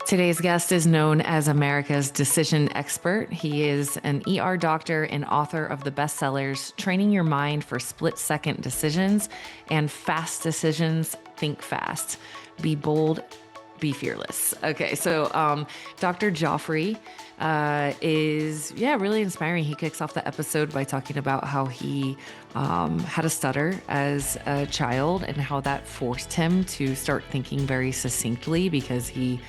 Today's guest is known as America's decision expert. He is an ER doctor and author of the bestsellers Training Your Mind for Split Second Decisions and Fast Decisions, Think Fast. Be bold, be fearless. Okay, so Dr. Geoffrey is, really inspiring. He kicks off the episode by talking about how he had a stutter as a child and how that forced him to start thinking very succinctly because he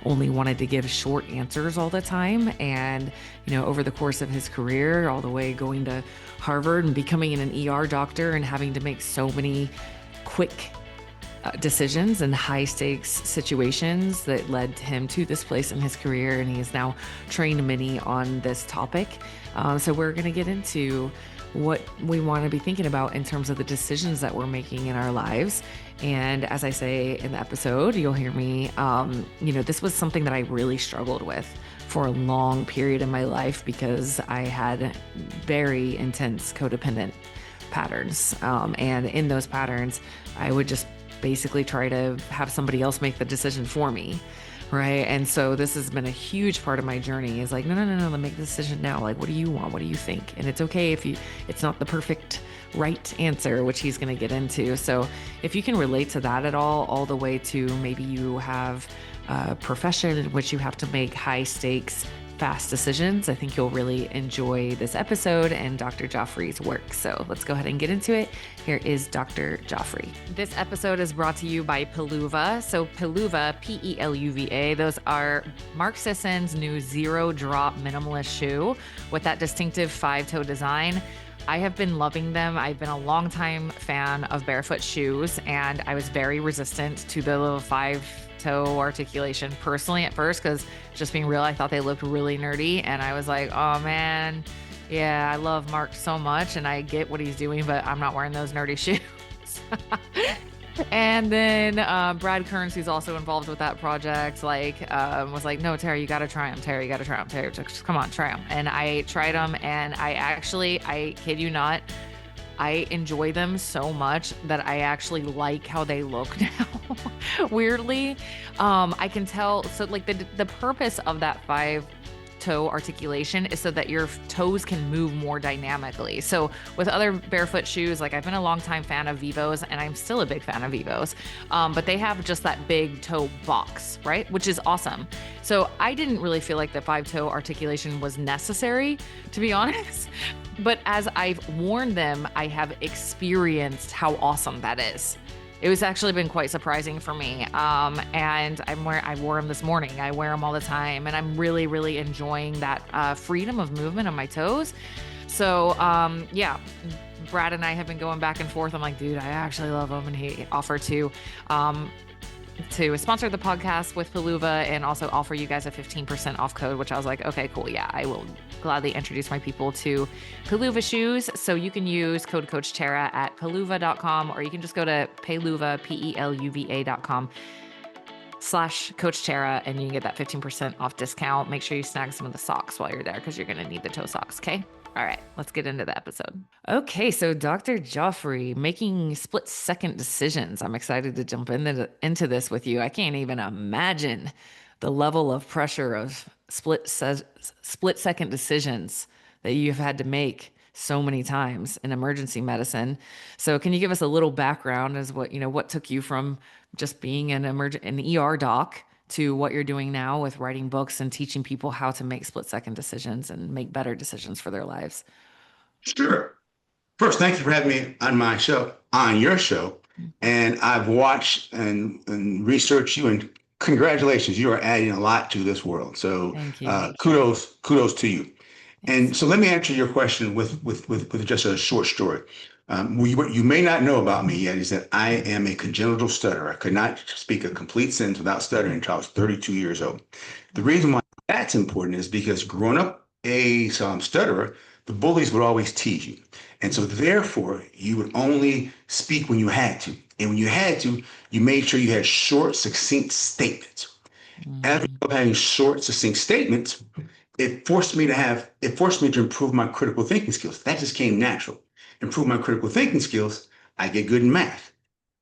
only wanted to give short answers all the time. And, over the course of his career, all the way going to Harvard and becoming an ER doctor and having to make so many quick decisions and high stakes situations that led him to this place in his career. And he has now trained many on this topic. So we're going to get into what we want to be thinking about in terms of the decisions that we're making in our lives. And as I say in the episode, you'll hear me, this was something that I really struggled with for a long period in my life because I had very intense codependent patterns. And in those patterns, I would just basically try to have somebody else make the decision for me. Right. And so this has been a huge part of my journey is like, no, let's make the decision now. Like, what do you want? What do you think? And it's okay if it's not the perfect right answer, which he's going to get into. So if you can relate to that at all the way to maybe you have a profession in which you have to make high stakes, fast decisions, I think you'll really enjoy this episode and Dr. Geoffrey's work. So let's go ahead and get into it. Here is Dr. Geoffrey. This episode is brought to you by Peluva. So Peluva, P-E-L-U-V-A, those are Mark Sisson's new zero drop minimalist shoe with that distinctive 5-toe design. I have been loving them. I've been a longtime fan of barefoot shoes, and I was very resistant to the little 5-toe articulation personally at first, because just being real, I thought they looked really nerdy, and I was like, oh man, yeah, I love Mark so much, and I get what he's doing, but I'm not wearing those nerdy shoes. And then Brad Kearns, who's also involved with that project, was like, no, Tara, you got to try them. Tara, you got to try them. Tara, just come on, try them. And I tried them, and I kid you not, I enjoy them so much that I actually like how they look now. Weirdly, I can tell. So like the purpose of that 5-toe articulation is so that your toes can move more dynamically. So with other barefoot shoes, like I've been a long time fan of Vivos, and I'm still a big fan of Vivos, but they have just that big toe box, right? Which is awesome. So I didn't really feel like the 5-toe articulation was necessary, to be honest. But as I've worn them, I have experienced how awesome that is. It was actually been quite surprising for me. And I wore them this morning. I wear them all the time, and I'm really, really enjoying that freedom of movement on my toes. So, Brad and I have been going back and forth. I'm like, dude, I actually love them. And he offered to sponsor the podcast with Peluva and also offer you guys a 15% off code, which I was like, okay, cool. Yeah, I will gladly introduce my people to Peluva shoes. So you can use code Coach Tara at peluva.com, or you can just go to peluva, peluva.com/Coach Tara, and you can get that 15% off discount. Make sure you snag some of the socks while you're there, because you're going to need the toe socks. Okay. All right, let's get into the episode. Okay, so Dr. Geoffrey, making split-second decisions. I'm excited to jump into this with you. I can't even imagine the level of pressure of split-second decisions that you've had to make so many times in emergency medicine. So can you give us a little background as what took you from just being an ER doc to what you're doing now with writing books and teaching people how to make split-second decisions and make better decisions for their lives? Sure. First, thank you for having me on your show. And I've watched and researched you, and congratulations, you are adding a lot to this world. So kudos to you. And so let me answer your question with just a short story. What you may not know about me yet is that I am a congenital stutterer. I could not speak a complete sentence without stuttering until I was 32 years old. The reason why that's important is because growing up a stutterer, the bullies would always tease you. And so therefore, you would only speak when you had to. And when you had to, you made sure you had short, succinct statements. As of having short, succinct statements, it forced me to improve my critical thinking skills. That just came natural. Improve my critical thinking skills, I get good in math.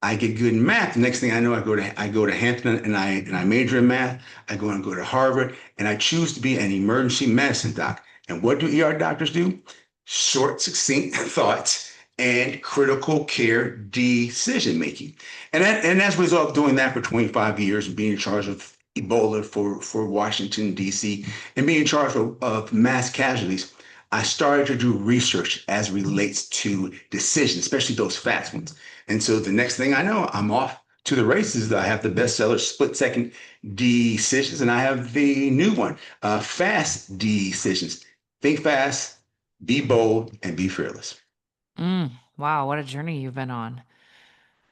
I get good in math. The next thing I know, I go to Hampton and I major in math. I go and go to Harvard and I choose to be an emergency medicine doc. And what do ER doctors do? Short, succinct thoughts and critical care decision making. And as a result of doing that for 25 years and being in charge of Ebola for Washington, D.C., and being in charge of mass casualties, I started to do research as relates to decisions, especially those fast ones. And so the next thing I know, I'm off to the races. I have the bestseller Split Second Decisions, and I have the new one, Fast Decisions. Think fast, be bold, and be fearless. Wow, what a journey you've been on.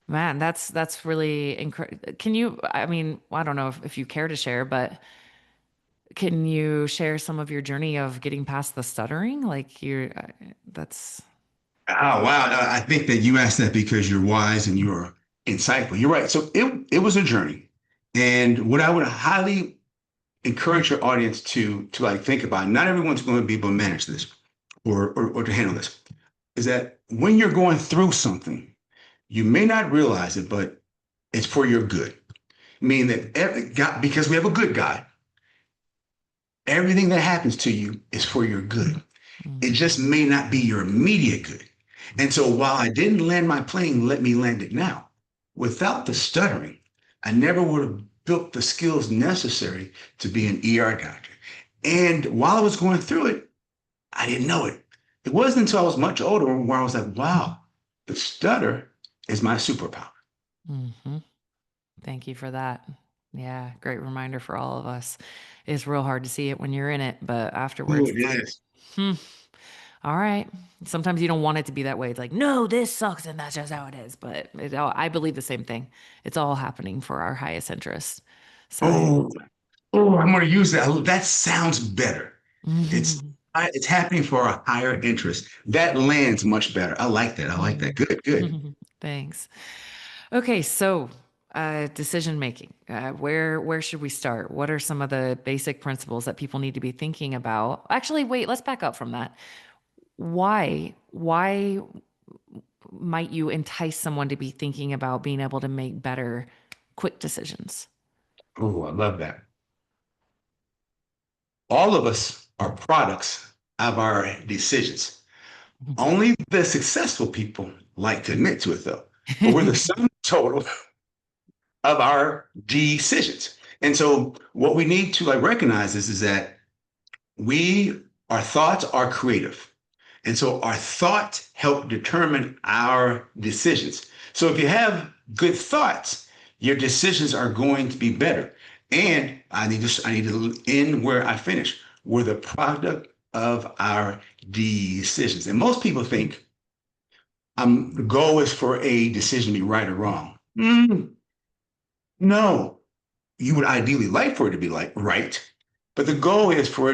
Man, that's really incredible. Can you, I mean, I don't know if you care to share, but can you share some of your journey of getting past the stuttering? Like that's, Oh, wow. I think that you asked that because you're wise and you're insightful. You're right. So it was a journey. And what I would highly encourage your audience to like think about, not everyone's going to be able to manage this or to handle this, is that when you're going through something, you may not realize it, but it's for your good. Meaning that God, because we have a good God, everything that happens to you is for your good. It mm, just may not be your immediate good. And so while I didn't land my plane, let me land it now. Without the stuttering, I never would have built the skills necessary to be an ER doctor. And while I was going through it, I didn't know it. It wasn't until I was much older where I was like, wow, the stutter is my superpower. hmm. Thank you for that. Yeah, great reminder for all of us. It's real hard to see it when you're in it, but Oh, afterwards it it's like, is. hmm, all right. Sometimes you don't want it to be that way. It's like, no, this sucks, and that's just how it is. But I believe the same thing. It's all happening for our highest interest. So, Oh, I'm going to use that. That sounds better. It's it's happening for a higher interest. That lands much better. I like that. I like that. Good, good. thanks. Okay, so decision making. Where should we start? What are some of the basic principles that people need to be thinking about? Actually, wait, let's back up from that. Why might you entice someone to be thinking about being able to make better, quick decisions? Oh, I love that. All of us are products of our decisions. Only the successful people like to admit to it, though. But we're the sum total of our decisions. And so, what we need to like recognize is that our thoughts are creative. And so our thoughts help determine our decisions. So if you have good thoughts, your decisions are going to be better. And I need to end where I finish. We're the product of our decisions. And most people think the goal is for a decision to be right or wrong. No, you would ideally like for it to be like right, but the goal is for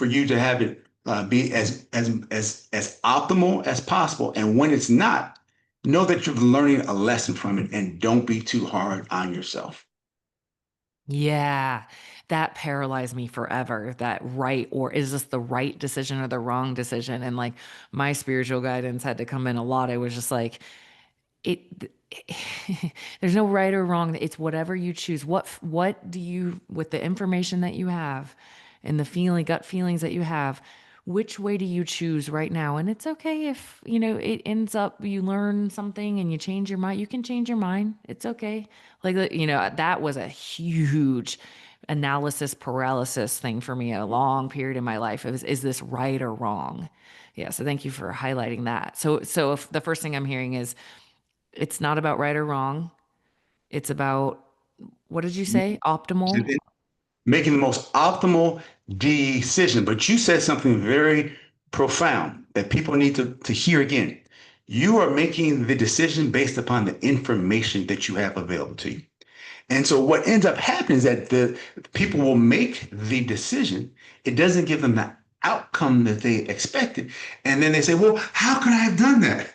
you to have it be as optimal as possible. And when it's not, know that you're learning a lesson from it, and don't be too hard on yourself. Yeah, that paralyzed me forever. That right, or is this the right decision or the wrong decision? And like my spiritual guidance had to come in a lot. I was just like, it there's no right or wrong. It's whatever you choose. What do you, with the information that you have and the gut feelings that you have, which way do you choose right now? And it's okay if, it ends up you learn something and you change your mind. You can change your mind. It's okay. Like, that was a huge analysis paralysis thing for me a long period in my life. Is this right or wrong? Yeah, so thank you for highlighting that. So if the first thing I'm hearing is it's not about right or wrong. It's about, what did you say? Optimal? Making the most optimal decision. But you said something very profound that people need to hear again. You are making the decision based upon the information that you have available to you. And so what ends up happening is that the people will make the decision. It doesn't give them the outcome that they expected. And then they say, well, how could I have done that?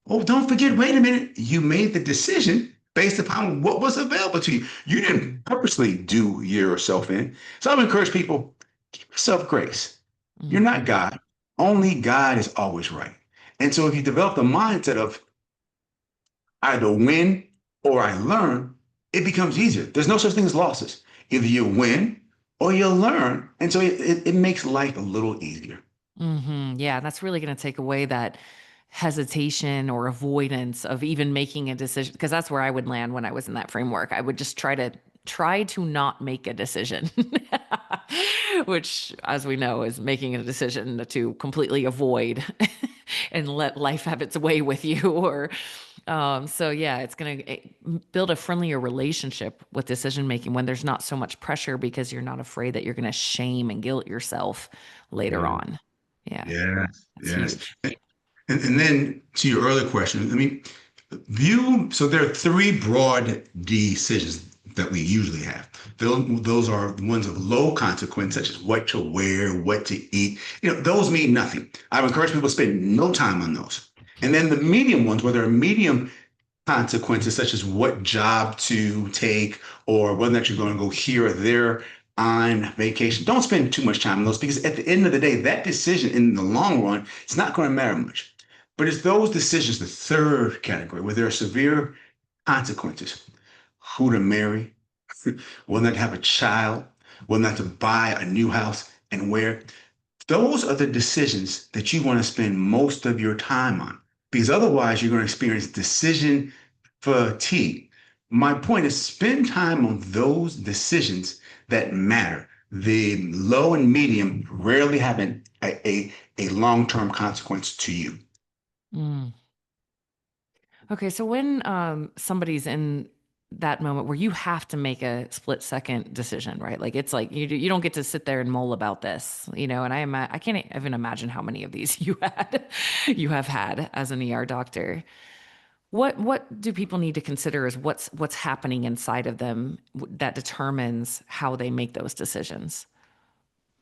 Oh, don't forget, wait a minute. You made the decision based upon what was available to you. You didn't purposely do yourself in. So I would encourage people, give yourself grace. You're not Mhm. God. Only God is always right. And so if you develop the mindset of either win or I learn, it becomes easier. There's no such thing as losses. Either you win or you learn. And so it makes life a little easier. Yeah, that's really going to take away that hesitation or avoidance of even making a decision, because that's where I would land when I was in that framework. I would just try to not make a decision, which, as we know, is making a decision to completely avoid and let life have its way with you. Or so yeah, it's going to build a friendlier relationship with decision making when there's not so much pressure, because you're not afraid that you're going to shame and guilt yourself later Yeah. on. Yeah, Yes. that's Yes. huge. And then to your earlier question, I mean, so there are three broad decisions that we usually have. Those are the ones of low consequence, such as what to wear, what to eat. Those mean nothing. I would encourage people to spend no time on those. And then the medium ones, where there are medium consequences, such as what job to take or whether or not you're going to go here or there on vacation. Don't spend too much time on those, because at the end of the day, that decision in the long run, it's not going to matter much. But it's those decisions, the third category, where there are severe consequences: who to marry, whether or not to have a child, whether or not to buy a new house, and where. Those are the decisions that you want to spend most of your time on, because otherwise you're going to experience decision fatigue. My point is, spend time on those decisions that matter. The low and medium rarely have a long-term consequence to you. Mm. Okay, so when somebody's in that moment where you have to make a split second decision, right? Like it's like you don't get to sit there and mull about this, and I can't even imagine how many of these you have had as an ER doctor. What do people need to consider as what's happening inside of them that determines how they make those decisions?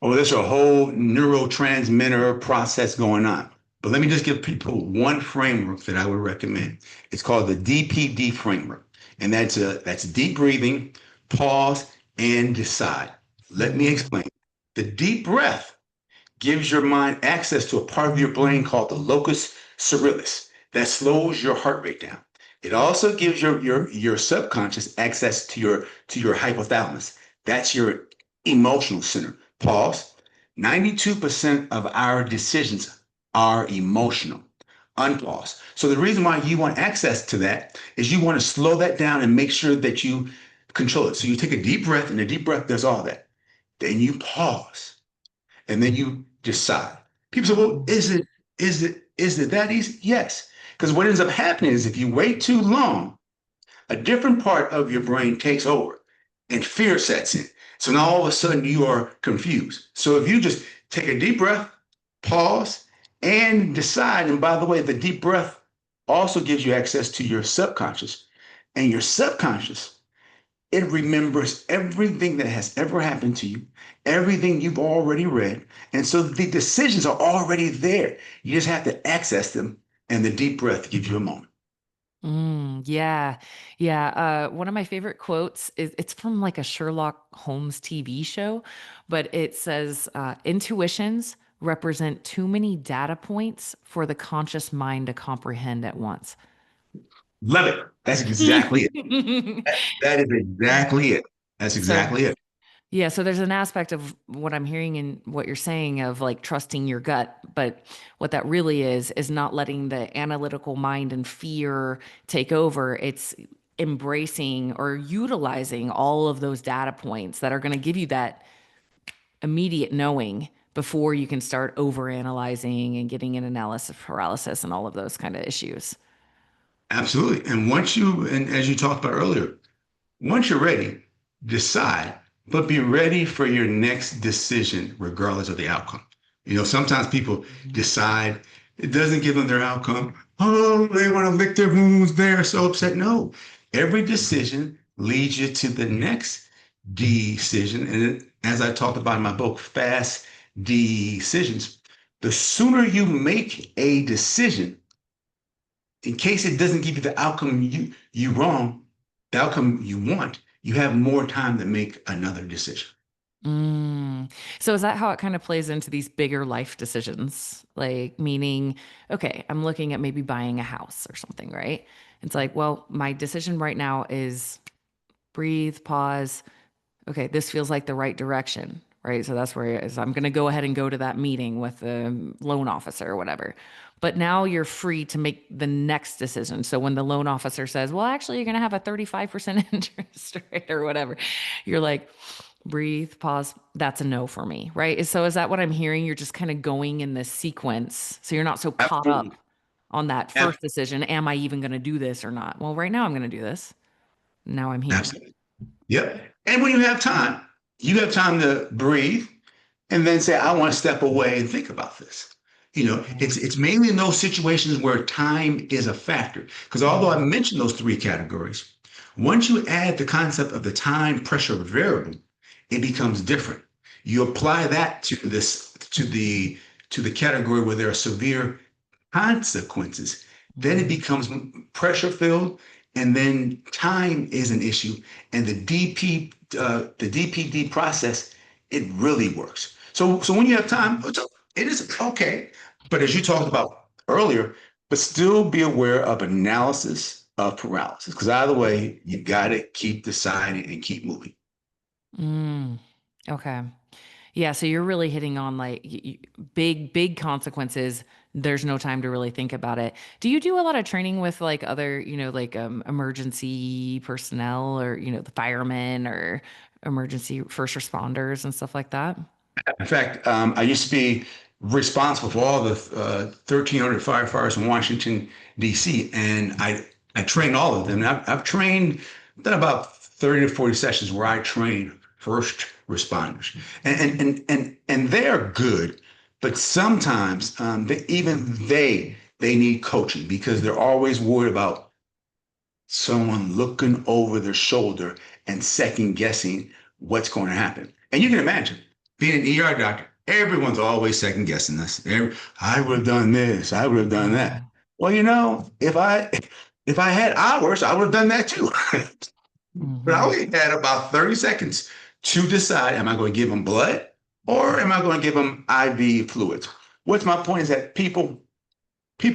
Oh, there's a whole neurotransmitter process going on. But let me just give people one framework that I would recommend. It's called the DPD framework. And that's deep breathing, pause, and decide. Let me Mm, explain. The deep breath gives your mind access to a part of your brain called the locus ceruleus that slows your heart rate down. It also gives your subconscious access to your hypothalamus. That's your emotional center. Pause. 92% of our decisions are emotional. Unpause. So the reason why you want access to that is you want to slow that down and make sure that you control it. So you take a deep breath, and the deep breath does all that. Then you pause, and then you decide. People say, well, mm, is it that easy? Yes. Because what ends up happening is, if you wait too long, a different part of your brain takes over and fear sets in. So now all of a sudden you are confused. So if you just take a deep breath, pause, and decide, and by the way, the deep breath also gives you access to your subconscious. And your subconscious, it remembers everything that has ever happened to you, everything you've already read. And so the decisions are already there. You just have to access them. And the deep breath gives you a moment. yeah. Yeah. One of my favorite quotes is it's from like a Sherlock Holmes TV show, but it says, intuitions represent too many data points for the conscious mind to comprehend at once. Love it. That's exactly it. That is exactly it. That's So exactly it. yeah, so there's an aspect of what I'm hearing and what you're saying of like trusting your gut, but what that really is not letting the analytical mind and fear take over. It's embracing or utilizing all of those data points that are going to give you that immediate knowing before you can start over analyzing and getting an analysis paralysis and all of those kind of issues. Absolutely. And as you talked about earlier, once you're ready, decide, but be ready for your next decision, regardless of the outcome. Sometimes people decide, it doesn't give them their outcome. Oh, they want to lick their wounds. They're so upset. No, every decision leads you to the next decision. And as I talked about in my book, Fast Decisions, the sooner you make a decision, in case it doesn't give you the outcome you wrong, the outcome you want, you have more time to make another decision. Mm. So is that how it kind of plays into these bigger life decisions? Like meaning, okay, I'm looking at maybe buying a house or something, right? It's like, well, my decision right now is breathe, pause. Okay, this feels like the right direction, right? So that's where it is. I'm going to go ahead and go to that meeting with the loan officer or whatever. But now you're free to make the next decision. So when the loan officer says, well, actually, you're going to have a 35% interest rate or whatever, you're like, breathe, pause. That's a no for me, right? So is that what I'm hearing? You're just kind of going in this sequence. So you're not so caught up Absolutely. on that first decision. Am I even going to do this or not? Well, right now I'm going to do this. Now I'm here. Absolutely. Yep. And when you have time to breathe and then say, I want to step away and think about this. Yeah. It's mainly in those situations where time is a factor. Because although I Mm, mentioned those three categories, once you add the concept of the time pressure variable, it becomes different. You apply that to the category where there are severe consequences, then it mm, becomes pressure filled, and then time is an issue. And the DPD process, it really works. So when you have time, it is okay. But as you talked about earlier, but still be aware of analysis of paralysis, because either way, you got to keep deciding and keep moving. mm. Okay. Yeah, so you're really hitting on like big consequences. There's no time to really think about it. Do you do a lot of training with like other, like emergency personnel or, the firemen or emergency first responders and stuff like that? In fact, I used to be responsible for all the 1,300 firefighters in Washington, D.C., and I trained all of them. And I've trained, done about 30 to 40 sessions where I train first responders, and they are good, but sometimes they need coaching because they're always worried about someone looking over their shoulder and second guessing what's going to happen. And you can imagine being an ER doctor, everyone's always second guessing this. I would have done this, I would have done that. Yeah. Well, if I had hours, I would have done that too. But I Hmm. only had about 30 seconds to decide, am I going to give them blood or am I going to give them IV fluids? What's my point is that people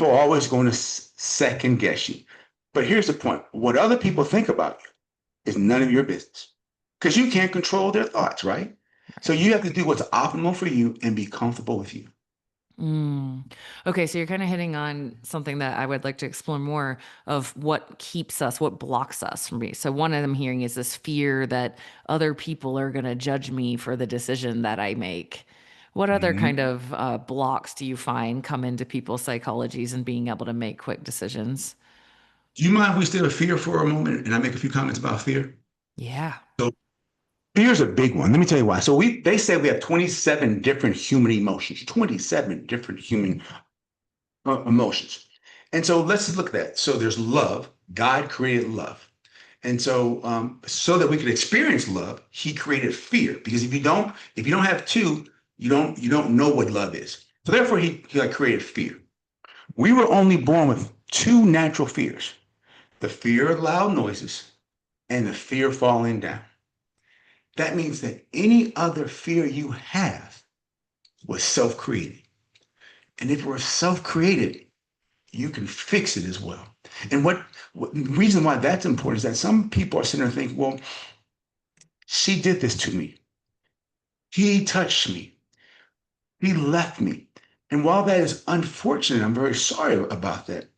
are always going to second guess you. But here's the point: what other people think about you is none of your business because you can't control their thoughts, right? So Right. you have to do what's optimal for you and be comfortable with you. Mm. Okay, so you're kind of hitting on something that I would like to explore more of what keeps us, what blocks us from me. So one of them hearing is this fear that other people are going to judge me for the decision that I make. What other kind Mhm. of blocks do you find come into people's psychologies and being able to make quick decisions? Do you mind if we stay with fear for a moment and I make a few comments about fear? Yeah. So fear is a big one. Let me tell you why. So they say we have 27 different human emotions, 27 different human emotions. And so let's just look at that. So there's love. God created love. And so that we could experience love, he created fear. Because if you don't have two, you don't know what love is. So therefore, he like created fear. We were only born with two natural fears: the fear of loud noises and the fear of falling down. That means that any other fear you have was self-created. And if it was self-created, you can fix it as well. And what the reason why that's important is that some people are sitting there and think, well, she did this to me. He touched me. He left me. And while that is unfortunate, I'm very sorry about that.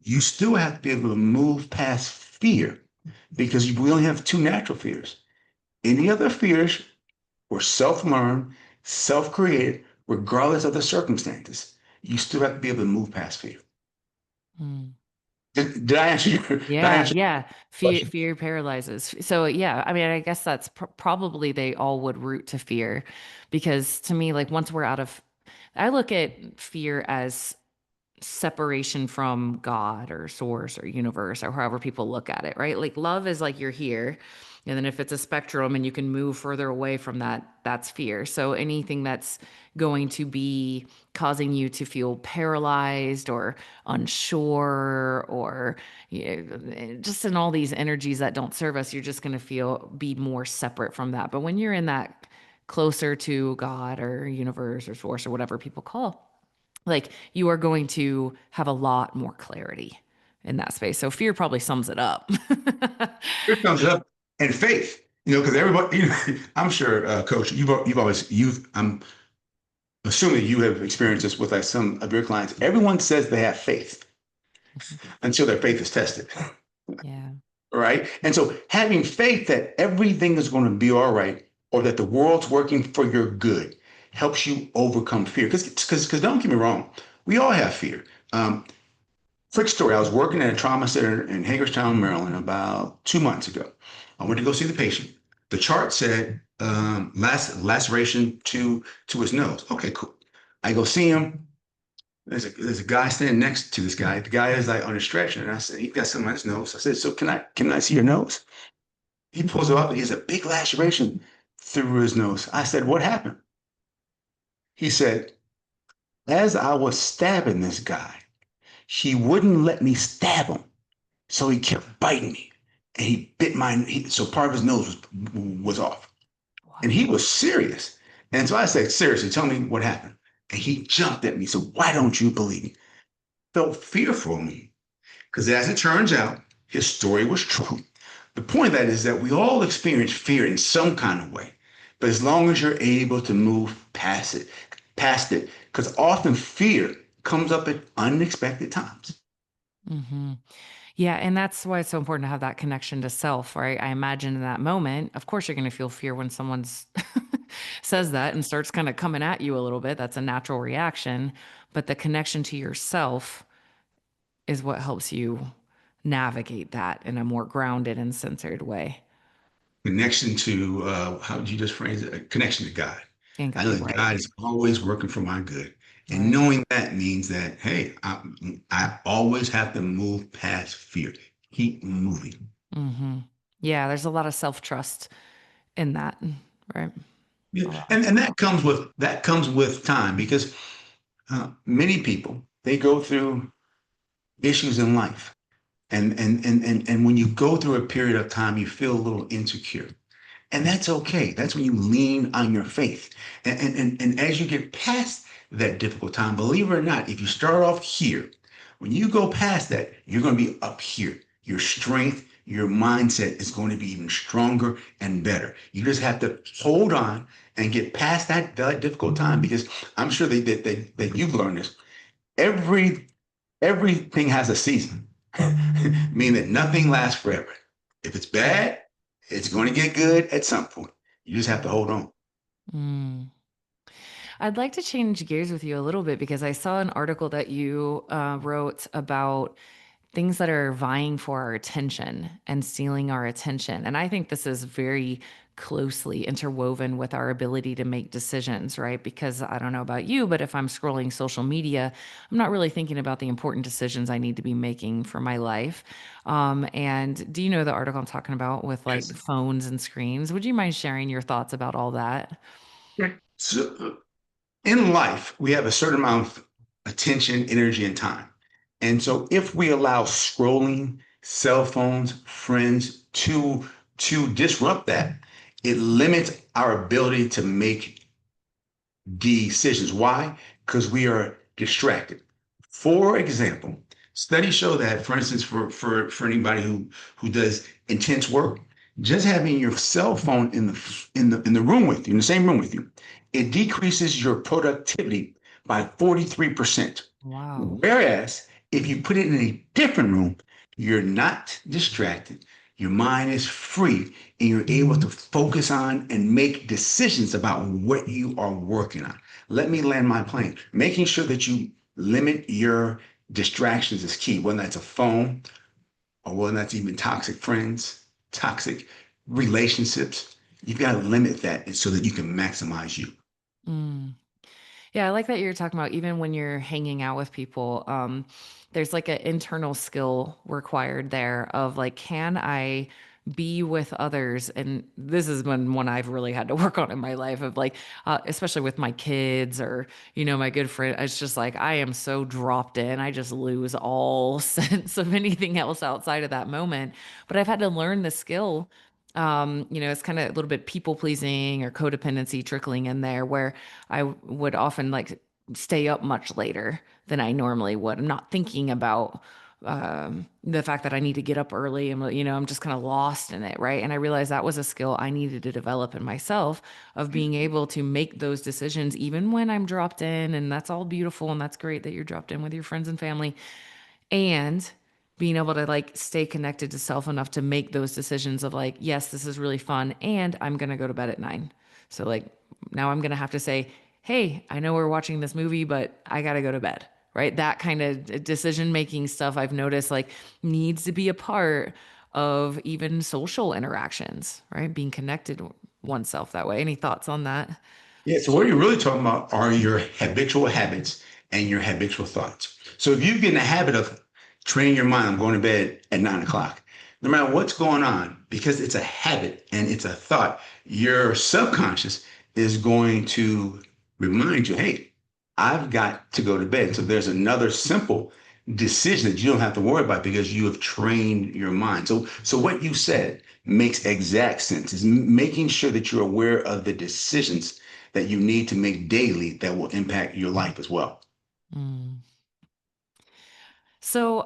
You still have to be able to move past fear because we only have two natural fears. Any other fears were self learned, self created, regardless of the circumstances. You still have to be able to move past fear. Mm. Did I answer did I Yeah, answer yeah. your Fear, question? fear paralyzes. So yeah, I mean, I guess that's probably they all would root to fear, because to me, like once we're out of, I look at fear as separation from God or source or universe or however people look at it, right? Like love is like you're here. And then if it's a spectrum and you can move further away from that, that's fear. So anything that's going to be causing you to feel paralyzed or unsure or just in all these energies that don't serve us, you're just going to feel be more separate from that. But when you're in that closer to God or universe or source or whatever people call, like you are going to have a lot more clarity in that space. So fear probably sums it up. Here comes up and faith. Because everybody, I'm sure, Coach, I'm assuming you have experienced this with like some of your clients. Everyone says they have faith until their faith is tested, Yeah. right? And so having faith that everything is going to be all right, or that the world's working for your good, helps you overcome fear. Because don't get me wrong, we all have fear. Um, Quick story: I was working at a trauma center in Hagerstown, Maryland, about 2 months ago. I went to go see the patient. The chart said laceration to his nose. Okay, cool. I go see him. There's a guy standing next to this guy. The guy is like on a stretcher, and I said, he got something on his nose. I said, so can I see your nose? He pulls it up, and he has a big laceration through his nose. I said, what happened? He said, as I was stabbing this guy, he wouldn't let me stab him. So he kept biting me, and he bit so part of his nose was off, and he Wow. was serious. And so I said, seriously, tell me what happened. And he jumped at me. So why don't you believe me? Felt fearful of me because, as it turns out, his story was true. The point of that is that we all experience fear in some kind of way, but as long as you're able to move past it, because often fear comes up at unexpected times. Hmm. Yeah. And that's why it's so important to have that connection to self, right? I imagine in that moment, of course, you're going to feel fear when someone's says that and starts kind of coming at you a little bit. That's a natural reaction. But the connection to yourself is what helps you navigate that in a more grounded and centered way. Connection to how did you just phrase it? A connection to God. And I know that right, God is always working for my good. And right. knowing that means that, hey, I always have to move past fear. Keep moving. Hmm. Yeah, there's a lot of self-trust in that, right? Yeah. A lot. And that comes with time because many people they go through issues in life. And when you go through a period of time, you feel a little insecure. And that's okay. That's when you lean on your faith. And as you get past that difficult time, believe it or not, if you start off here, when you go past that, you're going to be up here. Your strength, your mindset is going to be even stronger and better. You just have to hold on and get past that difficult time because I'm sure that you've learned this. Every Everything has a season, meaning that nothing lasts forever. If it's Right. bad, it's going to get good at some point. You just have to Yeah. hold on. Mm. I'd like to change gears with you a little bit because I saw an article that you wrote about things that are vying for our attention and stealing our attention. And I think this is very closely interwoven with our ability to make decisions, right? Because I don't know about you, but if I'm scrolling social media, I'm not really thinking about the important decisions I need to be making for my life. And do you know the article I'm talking about with like the Yes. phones and screens? Would you mind sharing your thoughts about all that? So in life, we have a certain amount of attention, energy, and time. And so if we allow scrolling, cell phones, friends to disrupt that, it limits our ability to make decisions. Why? Because we are distracted. For example, studies show that, for instance, for anybody who does intense work, just having your cell phone in the room with you, in the same room with you, it decreases your productivity by 43%. Wow. Whereas if you put it in a different room, you're not distracted. Your mind is free and you're able to focus on and make decisions about what you are working on. Let me land my plane. Making sure that you limit your distractions is key, whether that's a phone or whether that's even toxic friends, toxic relationships. You've got to limit that so that you can maximize you. Mm. Yeah, I like that you're talking about even when you're hanging out with people, there's like an internal skill required there of like, can I be with others? And this is when one I've really had to work on in my life of like, especially with my kids or, my good friend. It's just like, I am so dropped in. I just lose all sense of anything else outside of that moment. But I've had to learn the skill. It's kind of a little bit people pleasing or codependency trickling in there where would often like stay up much later than I normally would. I'm not thinking about the fact that I need to get up early and, I'm just kind of lost in it. Right. And I realized that was a skill I needed to develop in myself of being able to make those decisions, even when I'm dropped in. And that's all beautiful. And that's great that you're dropped in with your friends and family, and being able to like stay connected to self enough to make those decisions of like, yes, this is really fun. And I'm going to go to bed at 9. So like now I'm going to have to say, hey, I know we're watching this movie, but I got to go to bed. Right. That kind of decision making stuff I've noticed like needs to be a part of even social interactions, right? Being connected oneself that way. Any thoughts on that? Yeah, so what you're really talking about are your habitual habits and your habitual thoughts. So if you get in the habit of training your mind, I'm going to bed at 9 o'clock, no matter what's going on, because it's a habit and it's a thought, your subconscious is going to remind you, hey, I've got to go to bed. So there's another simple decision that you don't have to worry about because you have trained your mind. So what you said makes exact sense. Is making sure that you're aware of the decisions that you need to make daily that will impact your life as well. Mm. So,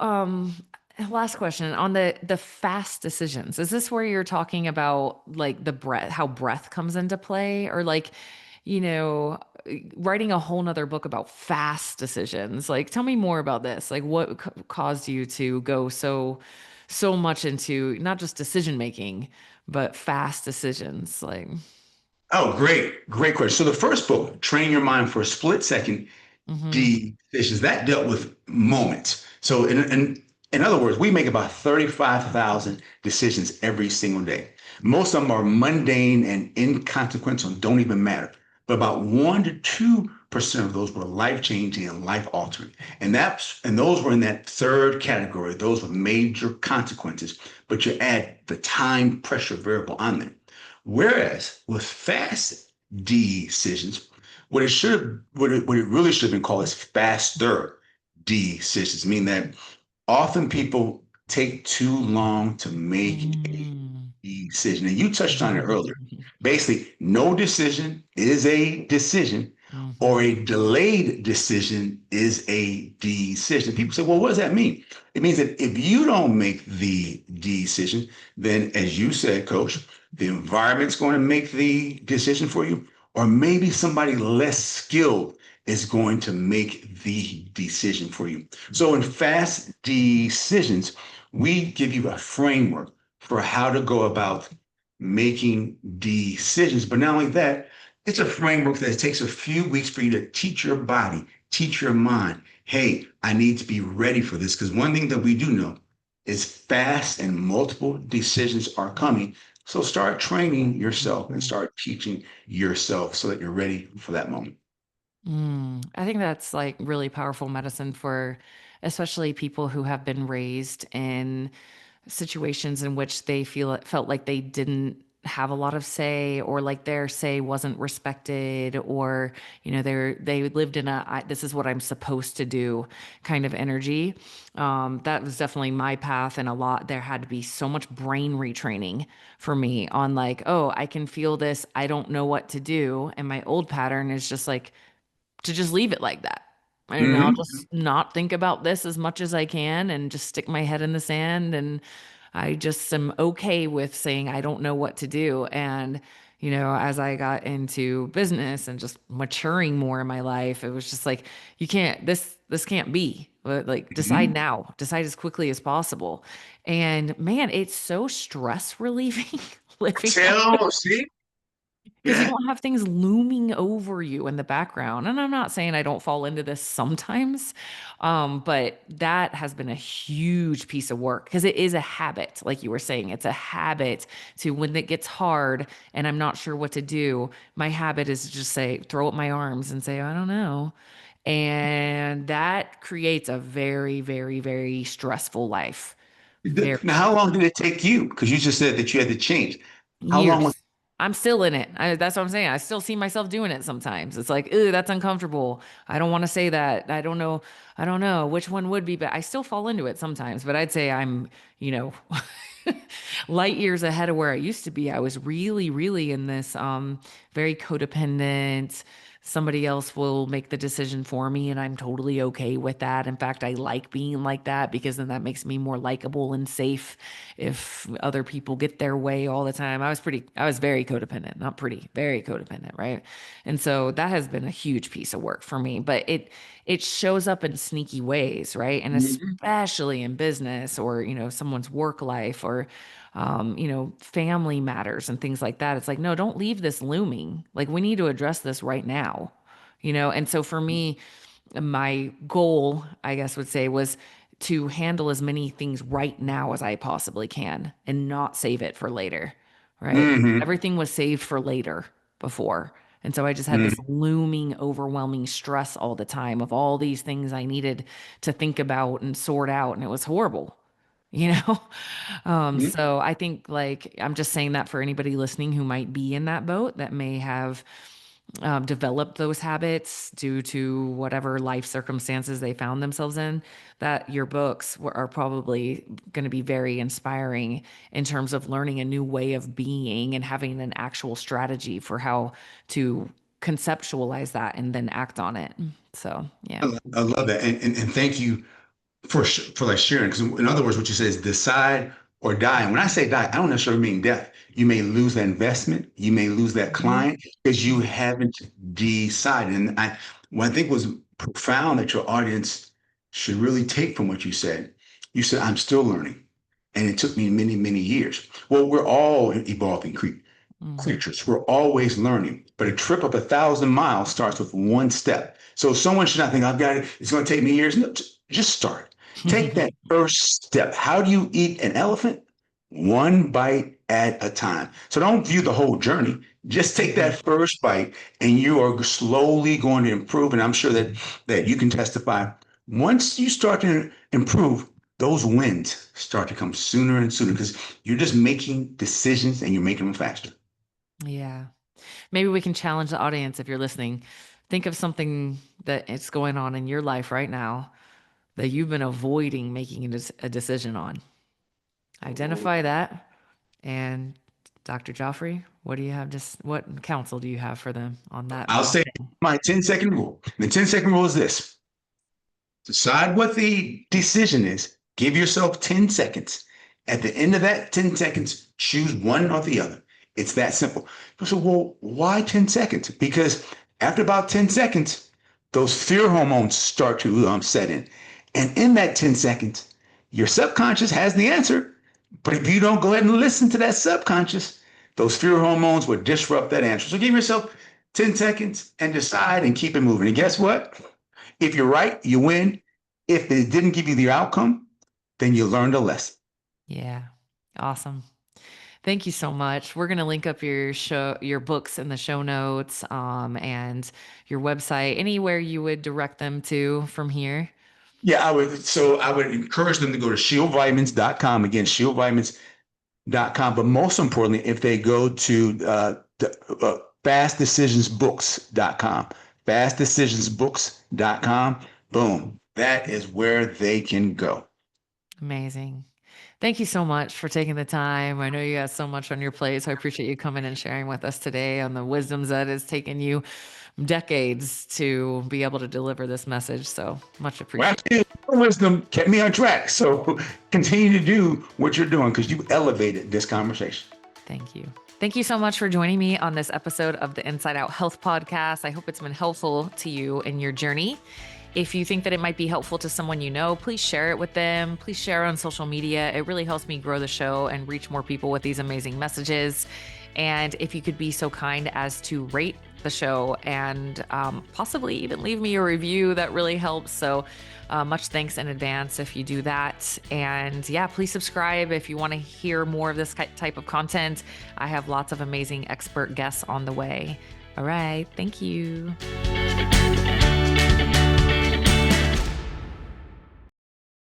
last question on the fast decisions. Is this where you're talking about like the breath, how breath comes into play, or like, you know, writing a whole nother book about fast decisions? Like, tell me more about this. Like, what caused you to go so much into not just decision making, but fast decisions? Like, Oh, great question. So the first book, Train Your Mind for a Split Second, mm-hmm, decisions that dealt with moments. So in other words, we make about 35,000 decisions every single day. Most of them are mundane and inconsequential, don't even matter. But about 1 to 2% of those were life changing and life altering. And those were in that third category. Those were major consequences, but you add the time pressure variable on them. Whereas with fast decisions, what it really should have been called is faster decisions, meaning that often people take too long to make a mm-hmm, decision. And you touched on it earlier. Basically, no decision is a decision, or mm-hmm, a delayed decision is a decision. People say, well, what does that mean? It means that if you don't make the decision, then as you said, coach, the environment's going to make the decision for you, or maybe somebody less skilled is going to make the decision for you. So in fast decisions, we give you a framework for how to go about making decisions. But not only that, it's a framework that takes a few weeks for you to teach your body, teach your mind. Hey, I need to be ready for this. Because one thing that we do know is fast and multiple decisions are coming. So start training yourself and mm-hmm. start teaching yourself so that you're ready for that moment. I think that's like really powerful medicine for especially people who have been raised in situations in which they felt like they didn't have a lot of say, or like their say wasn't respected, or they lived in this is what I'm supposed to do kind of energy. That was definitely my path, and a lot there had to be so much brain retraining for me on like, oh, I can feel this, I don't know what to do, and my old pattern is just like to just leave it like that. And I'll Mhm. just not think about this as much as I can and just stick my head in the sand. And I just am okay with saying I don't know what to do. And, as I got into business and just maturing more in my life, it was just like, you can't, this can't be. Like, decide Mhm. now, decide as quickly as possible. And man, it's so stress relieving living like Tell, see? because you Yeah. don't have things looming over you in the background. And I'm not saying I don't fall into this sometimes, but that has been a huge piece of work because it is a habit. Like you were saying, it's a habit to when it gets hard and I'm not sure what to do. My habit is to just say, throw up my arms and say, I don't know. And that creates a very, very, very stressful life. Very Now, how long stressful. did it take you? Because you just said that you had to change. How long was Years. I'm still in it. That's what I'm saying. I still see myself doing it sometimes. It's like, ooh, that's uncomfortable. I don't want to say that. I don't know. I don't know which one would be, but I still fall into it sometimes. But I'd say I'm, you know, light years ahead of where I used to be. I was really, really in this very codependent. Somebody else will make the decision for me, and I'm totally okay with that. In fact, I like being like that because then that makes me more likable and safe if other people get their way all the time. I was very codependent, not pretty, very codependent, right? And so that has been a huge piece of work for me, but it shows up in sneaky ways, right? And Mhm. especially in business or, someone's work life or, family matters and things like that. It's like, no, don't leave this looming. Like, we need to address this right now, And so for me, my goal, I guess, would say was to handle as many things right now as I possibly can and not save it for later, right? Mhm. Everything was saved for later before. And so I just had this Mhm. looming, overwhelming stress all the time of all these things I needed to think about and sort out. And it was horrible, you know? Mhm. So I think, like, I'm just saying that for anybody listening who might be in that boat that may have developed those habits due to whatever life circumstances they found themselves in, that your books are probably going to be very inspiring in terms of learning a new way of being and having an actual strategy for how to conceptualize that and then act on it. So, yeah. I love that, and thank you for like sharing. Because in other words, what you say is decide or die. And when I say die, I don't necessarily mean death. You may lose that investment, you may lose that Mhm. client because you haven't decided. And what I think was profound that your audience should really take from what you said, I'm still learning. And it took me many, many years. Well, we're all evolving Mhm. creatures. We're always learning, but a trip of 1,000 miles starts with one step. So someone should not think, I've got it. It's going to take me years. No, just start. Take that first step. How do you eat an elephant? One bite at a time. So don't view the whole journey. Just take Mhm. that first bite, and you are slowly going to improve. And I'm sure that you can testify. Once you start to improve, those wins start to come sooner and sooner because you're just making decisions and you're making them faster. Yeah. Maybe we can challenge the audience if you're listening. Think of something that is going on in your life right now that you've been avoiding making a decision on. Identify that. And Dr. Joffrey, what do you have? Just what counsel do you have for them on that? I'll say my 10-second rule. The 10-second rule is this: decide what the decision is, give yourself 10 seconds. At the end of that 10 seconds, choose one or the other. It's that simple. So, well, why 10 seconds? Because after about 10 seconds, those fear hormones start to set in. And in that 10 seconds, your subconscious has the answer. But if you don't go ahead and listen to that subconscious, those fear hormones will disrupt that answer. So give yourself 10 seconds and decide and keep it moving. And guess what? If you're right, you win. If it didn't give you the outcome, then you learned a lesson. Yeah. Awesome. Thank you so much. We're going to link up your books in the show notes, and your website, anywhere you would direct them to from here. Yeah, I would. So I would encourage them to go to shieldvitamins.com. Again, shieldvitamins.com. But most importantly, if they go to fastdecisionsbooks.com, fastdecisionsbooks.com, boom, that is where they can go. Amazing. Thank you so much for taking the time. I know you got so much on your plate, so I appreciate you coming and sharing with us today on the wisdoms that has taken you decades to be able to deliver this message. So much Well, appreciated. actually, your wisdom kept me on track. So continue to do what you're doing because you elevated this conversation. Thank you. Thank you so much for joining me on this episode of the Inside Out Health Podcast. I hope it's been helpful to you in your journey. If you think that it might be helpful to someone you know, please share it with them. Please share on social media. It really helps me grow the show and reach more people with these amazing messages. And if you could be so kind as to rate the show and possibly even leave me a review, that really helps. So much thanks in advance if you do that. And yeah, please subscribe if you want to hear more of this type of content. I have lots of amazing expert guests on the way. All right. Thank you.